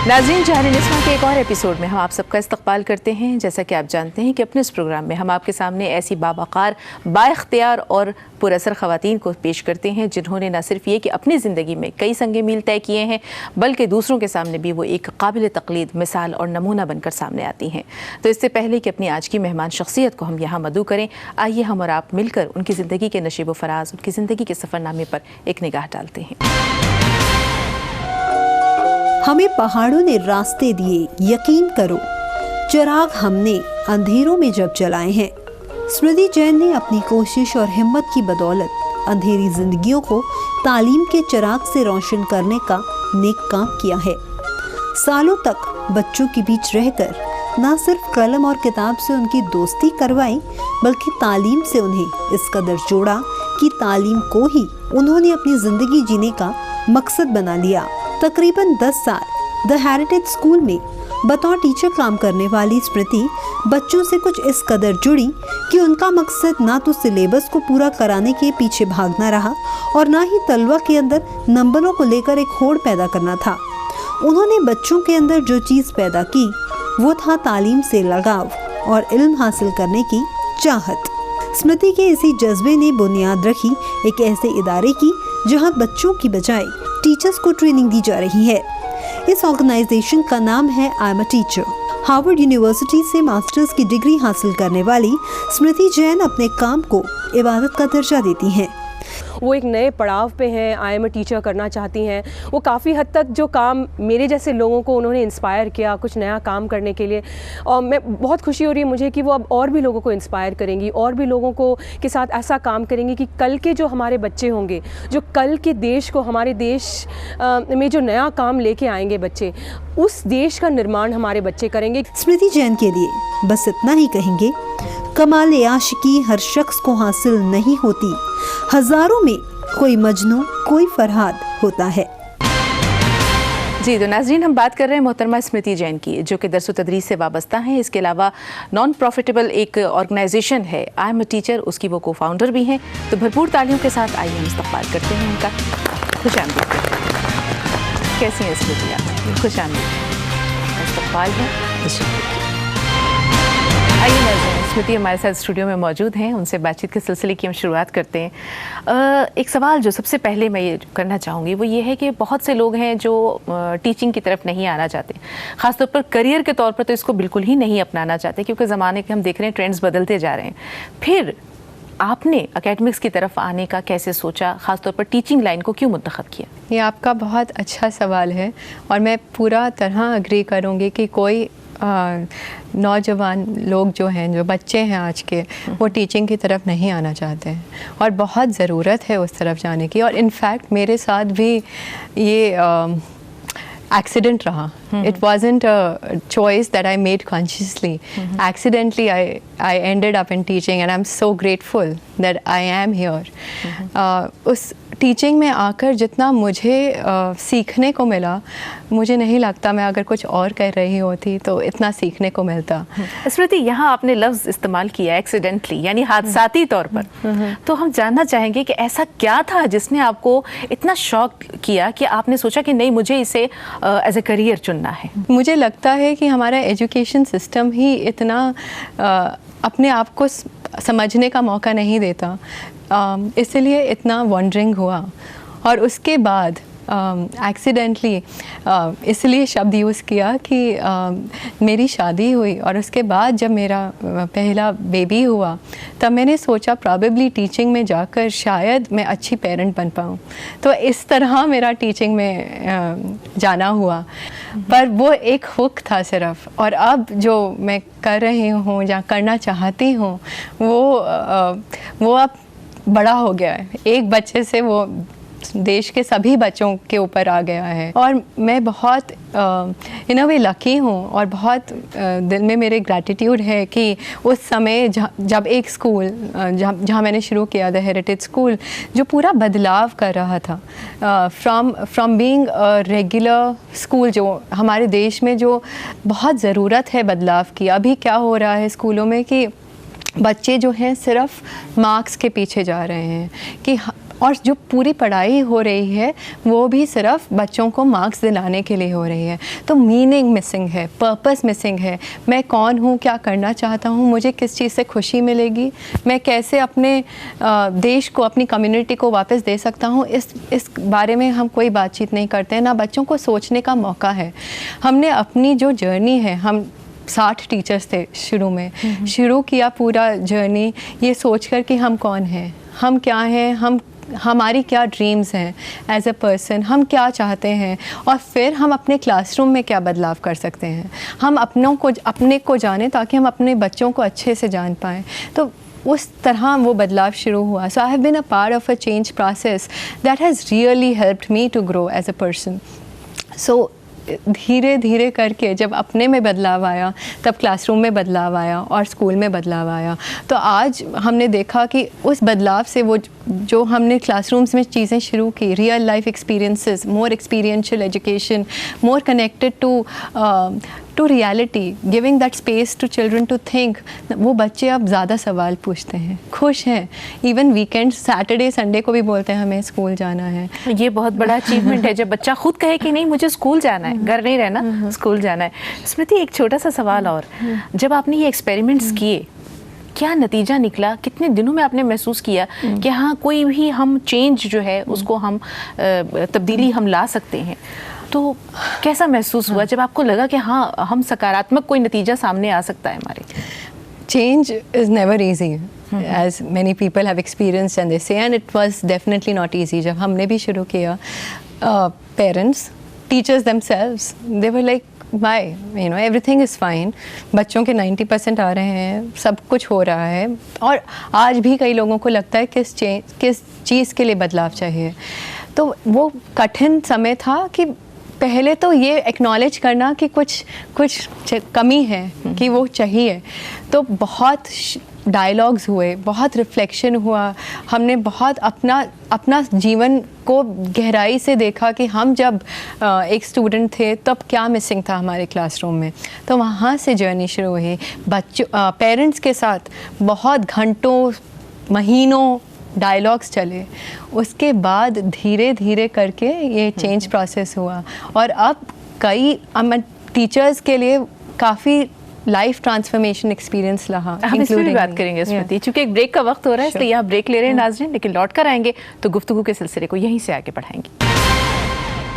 नाज़रीन, जहान निस्मा के एक और एपिसोड में हम आप सबका इस्तकबाल करते हैं। जैसा कि आप जानते हैं कि अपने इस प्रोग्राम में हम आपके सामने ऐसी बावक़ार, बाइख्तियार और पुरअसर ख़वातीन को पेश करते हैं जिन्होंने न सिर्फ ये कि अपनी ज़िंदगी में कई संगे मील तय किए हैं, बल्कि दूसरों के सामने भी वो एक काबिल तक़लीद, मिसाल और नमूना बनकर सामने आती हैं। तो इससे पहले कि अपनी आज की मेहमान शख्सियत को हम यहाँ मदऊ करें, आइए हम और आप मिलकर उनकी ज़िंदगी के नशीब व फराज, उनकी ज़िंदगी के सफ़रनामे पर एक निगाह डालते हैं। हमें पहाड़ों ने रास्ते दिए, यकीन करो, चिराग हमने अंधेरों में जब जलाए हैं। स्मृति जैन ने अपनी कोशिश और हिम्मत की बदौलत अंधेरी जिंदगियों को तालीम के चिराग से रोशन करने का नेक काम किया है। सालों तक बच्चों के बीच रहकर न सिर्फ कलम और किताब से उनकी दोस्ती करवाई, बल्कि तालीम से उन्हें इस कदर जोड़ा कि तालीम को ही उन्होंने अपनी जिंदगी जीने का मकसद बना लिया। तकरीबन 10 साल द हेरिटेज स्कूल में बतौर टीचर काम करने वाली स्मृति बच्चों से कुछ इस कदर जुड़ी कि उनका मकसद ना तो सिलेबस को पूरा कराने के पीछे भागना रहा और ना ही तलवा के अंदर नंबरों को लेकर एक होड़ पैदा करना था। उन्होंने बच्चों के अंदर जो चीज़ पैदा की वो था तालीम से लगाव और इल्म हासिल करने की चाहत। स्मृति के इसी जज्बे ने बुनियाद रखी एक ऐसे इदारे की जहां बच्चों की बजाय टीचर्स को ट्रेनिंग दी जा रही है। इस ऑर्गेनाइजेशन का नाम है I am a teacher. Harvard university से मास्टर्स की डिग्री हासिल करने वाली स्मृति जैन अपने काम को इबादत का दर्जा देती हैं। वो एक नए पड़ाव पे हैं, आई एम अ टीचर करना चाहती हैं। वो काफ़ी हद तक जो काम मेरे जैसे लोगों को उन्होंने इंस्पायर किया कुछ नया काम करने के लिए, और मैं बहुत खुशी हो रही है मुझे कि वो अब और भी लोगों को इंस्पायर करेंगी और भी लोगों को के साथ ऐसा काम करेंगी कि कल के जो हमारे बच्चे होंगे, जो कल के देश को, हमारे देश में जो नया काम लेके आएंगे बच्चे, उस देश का निर्माण हमारे बच्चे करेंगे। स्मृति जैन के लिए बस इतना ही कहेंगे, कमाल आशिकी हर शख्स को हासिल नहीं होती, हजारों में कोई मजनू, कोई फरहाद होता है। जी, तो नाज़रीन, हम बात कर रहे हैं मोहतरमा स्मृति जैन की, जो कि दरस व तदरीस से वाबस्ता हैं। इसके अलावा नॉन प्रॉफिटेबल एक ऑर्गेनाइजेशन है आई एम अ टीचर, उसकी वो को-फाउंडर भी हैं। तो भरपूर तालियों के साथ आइए हम इस्तकबाल करते हैं उनका। खुशामदीद। कैसी हैं स्मृति आप? खुशामदीद। इस्तकबाल है। आइए नाज़रीन, स्मृति हमारे साथ स्टूडियो में मौजूद हैं, उनसे बातचीत के सिलसिले की हम शुरुआत करते हैं। एक सवाल जो सबसे पहले मैं ये करना चाहूँगी वो ये है कि बहुत से लोग हैं जो टीचिंग की तरफ नहीं आना चाहते, ख़ासतौर पर करियर के तौर पर तो इसको बिल्कुल ही नहीं अपनाना चाहते, क्योंकि ज़माने के हम देख रहे हैं ट्रेंड्स बदलते जा रहे हैं। फिर आपने एकेडमिक्स की तरफ आने का कैसे सोचा, ख़ासतौर पर टीचिंग लाइन को क्यों मुंतखब किया? ये आपका बहुत अच्छा सवाल है और मैं पूरा तरह अग्री करूँगी कि कोई नौजवान लोग जो हैं, जो बच्चे हैं आज के, वो टीचिंग की तरफ नहीं आना चाहते हैं और बहुत ज़रूरत है उस तरफ जाने की। और इनफैक्ट मेरे साथ भी ये एक्सीडेंट रहा। It wasn't a choice that I made consciously. Accidentally, I ended up in teaching, and I'm so grateful that I am here. उस टीचिंग में आकर जितना मुझे सीखने को मिला, मुझे नहीं लगता मैं अगर कुछ और कर रही होती तो इतना सीखने को मिलता। स्मृति, यहाँ आपने लफ्ज़ इस्तेमाल किया एक्सीडेंटली, यानी हादसाती तौर पर। तो हम जानना चाहेंगे कि ऐसा क्या था जिसने आपको इतना शॉक किया कि आपने सोचा कि नहीं, मुझे इसे एज ए करियर चुनना है? मुझे लगता है कि हमारा एजुकेशन सिस्टम ही इतना अपने आप को समझने का मौका नहीं देता, इसलिए इतना वंडरिंग हुआ। और उसके बाद एक्सीडेंटली इसलिए शब्द यूज़ किया कि मेरी शादी हुई और उसके बाद जब मेरा पहला बेबी हुआ तब मैंने सोचा प्रॉबेबली टीचिंग में जाकर शायद मैं अच्छी पेरेंट बन पाऊँ। तो इस तरह मेरा टीचिंग में जाना हुआ, पर वो एक हुक था सिर्फ। और अब जो मैं कर रही हूँ या करना चाहती हूँ वो अब बड़ा हो गया है। एक बच्चे से वो देश के सभी बच्चों के ऊपर आ गया है और मैं बहुत इन अ वे लकी हूँ और बहुत दिल में मेरे ग्रैटिट्यूड है कि उस समय जब एक स्कूल जहाँ मैंने शुरू किया द हेरिटेज स्कूल, जो पूरा बदलाव कर रहा था from being a regular school, जो हमारे देश में जो बहुत ज़रूरत है बदलाव की। अभी क्या हो रहा है स्कूलों में कि बच्चे जो हैं सिर्फ मार्क्स के पीछे जा रहे हैं कि और जो पूरी पढ़ाई हो रही है वो भी सिर्फ बच्चों को मार्क्स दिलाने के लिए हो रही है। तो मीनिंग मिसिंग है, पर्पस मिसिंग है। मैं कौन हूँ, क्या करना चाहता हूँ, मुझे किस चीज़ से खुशी मिलेगी, मैं कैसे अपने देश को, अपनी कम्युनिटी को वापस दे सकता हूँ, इस बारे में हम कोई बातचीत नहीं करते हैं। ना बच्चों को सोचने का मौका है। हमने अपनी जो जर्नी है, हम 60 टीचर्स थे शुरू में, शुरू किया पूरा जर्नी ये सोचकर कि हम कौन हैं, हम क्या हैं, हमारी क्या ड्रीम्स हैं एज अ पर्सन, हम क्या चाहते हैं, और फिर हम अपने क्लासरूम में क्या बदलाव कर सकते हैं। हम अपने को जानें ताकि हम अपने बच्चों को अच्छे से जान पाएँ। तो उस तरह वो बदलाव शुरू हुआ। So I have been a part of a change process that has really helped me to grow as a person. So धीरे धीरे करके जब अपने में बदलाव आया, तब क्लासरूम में बदलाव आया और स्कूल में बदलाव आया। तो आज हमने देखा कि उस बदलाव से वो जो हमने क्लासरूम्स में चीज़ें शुरू की, real life experiences, more experiential education, more connected to reality, giving that space to children to think, वो बच्चे अब ज़्यादा सवाल पूछते हैं, खुश हैं। इवन वीकेंड, सैटरडे संडे को भी बोलते हैं हमें स्कूल जाना है। ये बहुत बड़ा अचीवमेंट है जब बच्चा खुद कहे कि नहीं मुझे स्कूल जाना है, घर नहीं रहना, स्कूल जाना है। स्मृति, एक छोटा सा सवाल और, जब आपने ये एक्सपेरिमेंट्स किए, क्या नतीजा निकला? कितने दिनों में आपने महसूस किया कि हाँ कोई भी हम चेंज जो है उसको हम तब्दीली हम ला सकते हैं? तो कैसा महसूस हुआ जब आपको लगा कि हाँ हम सकारात्मक कोई नतीजा सामने आ सकता है हमारे? Change is never easy, as many people have experienced and they say, and it was definitely not easy. जब हमने भी शुरू किया, parents, teachers themselves, they were like, why, you know, everything is fine. बच्चों के 90% आ रहे हैं, सब कुछ हो रहा है। और आज भी कई लोगों को लगता है किस चीज़ के लिए बदलाव चाहिए। तो वो कठिन समय था कि पहले तो ये एक्नॉलेज करना कि कुछ कमी है, कि वो चाहिए। तो बहुत डायलॉग्स हुए, बहुत रिफ्लेक्शन हुआ, हमने बहुत अपना जीवन को गहराई से देखा कि हम जब एक स्टूडेंट थे तब क्या मिसिंग था हमारे क्लासरूम में। तो वहाँ से जर्नी शुरू हुई। पेरेंट्स के साथ बहुत घंटों, महीनों डायलॉग्स चले। उसके बाद धीरे धीरे करके ये चेंज प्रोसेस हुआ, और अब कई टीचर्स के लिए काफ़ी लाइफ ट्रांसफॉर्मेशन एक्सपीरियंस रहा। हम इस पर भी बात करेंगे स्मृति, क्योंकि एक ब्रेक का वक्त हो रहा है, इसलिए यहाँ ब्रेक ले रहे हैं नाज़रीन, लेकिन लौट कर आएंगे तो गुफ्तगू के सिलसिले को यहीं से आगे बढ़ाएंगे।